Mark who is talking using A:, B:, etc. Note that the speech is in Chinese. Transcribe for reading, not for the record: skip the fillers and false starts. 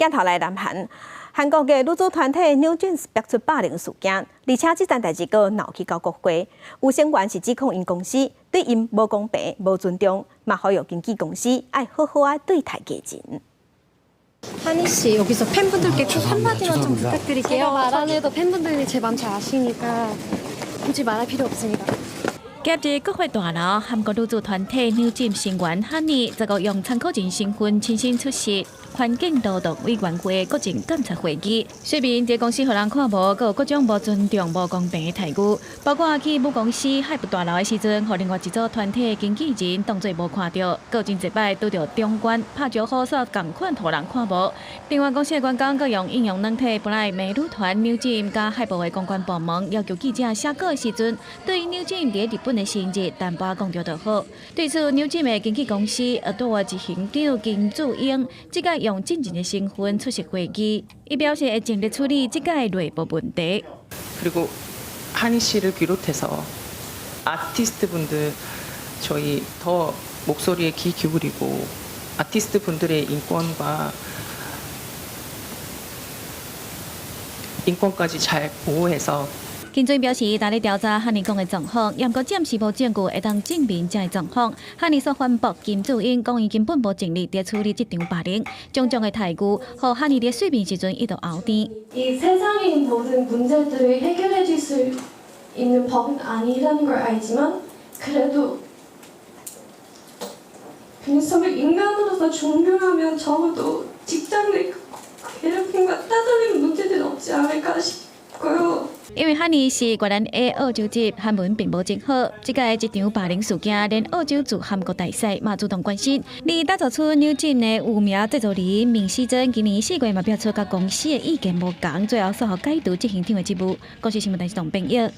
A: 镜头来南韩，韩国嘅女子团体 NewJeans 爆出霸凌事件，而且这件代志个闹去到国会，有成员是指控因公司对因无公平、无尊重，嘛呼吁经纪公司爱好好啊对待价钱。
B: 한희 씨 여기서 팬분들께 꼭 한마디만 좀 부탁드릴게요.
C: 제가 말 안 해도 팬분들이 제 마음 잘 아시니까 굳이 말할 필요 없습니다.
D: 夾住國會大樓，韓國女子團體 NewJeans 成員漢尼則個用參考人身份親身出席環境道德委員會個人監察會議，說明這公司互人看無，佮有各種無尊重、無公平的態度，包括去母公司海部大樓的時陣，互另外一組團體經紀人當作無看到，個真濟擺拄到中官拍招呼煞共款互人看無。另外公司的員工佮用應用軟體本來美女團 NewJeans 甲海部的公關部門要求記者寫稿的時陣，對 NewJeans 喺日本的成績淡薄講着就好。對此 NewJeans 的經紀公司多執行長金智英即個用證人的身份出席會議，伊表示會盡力處理即個內部問題。
E: 그리고 한희 씨를 비롯해서 아티스트 분들 저희 더 목소리에 귀 기울이고 아티스트 분들의 인권까지 잘 보호해서.
D: 警方表示，大力調查漢尼講的狀況，也毋過暫時無證據會當證明這個狀況。漢尼所反駁金智英講，伊根本無精力在處理這場霸凌，種種的態度，讓漢尼在水面時陣伊就拗甜。
C: 이 세상의 모든 문제들을 해결해줄 수 있는 법은 아니라는 걸 알지만 그래도 윤석을 인간으로서 존경하면 적어도 직장 내 괴롭힘과 따돌림 문제들은 없지 않을까 싶고요.
D: 因為漢尼是越南的澳洲籍，韓文並無真好。這個一場霸凌事件，連澳洲駐韓國大使嘛主動關心。而打造出 NewJeans 的有名製作人明熙珍，今年4月嘛表出甲公司的意見無同，最後稍後解讀執行長的職務。國際新聞電視台朋友。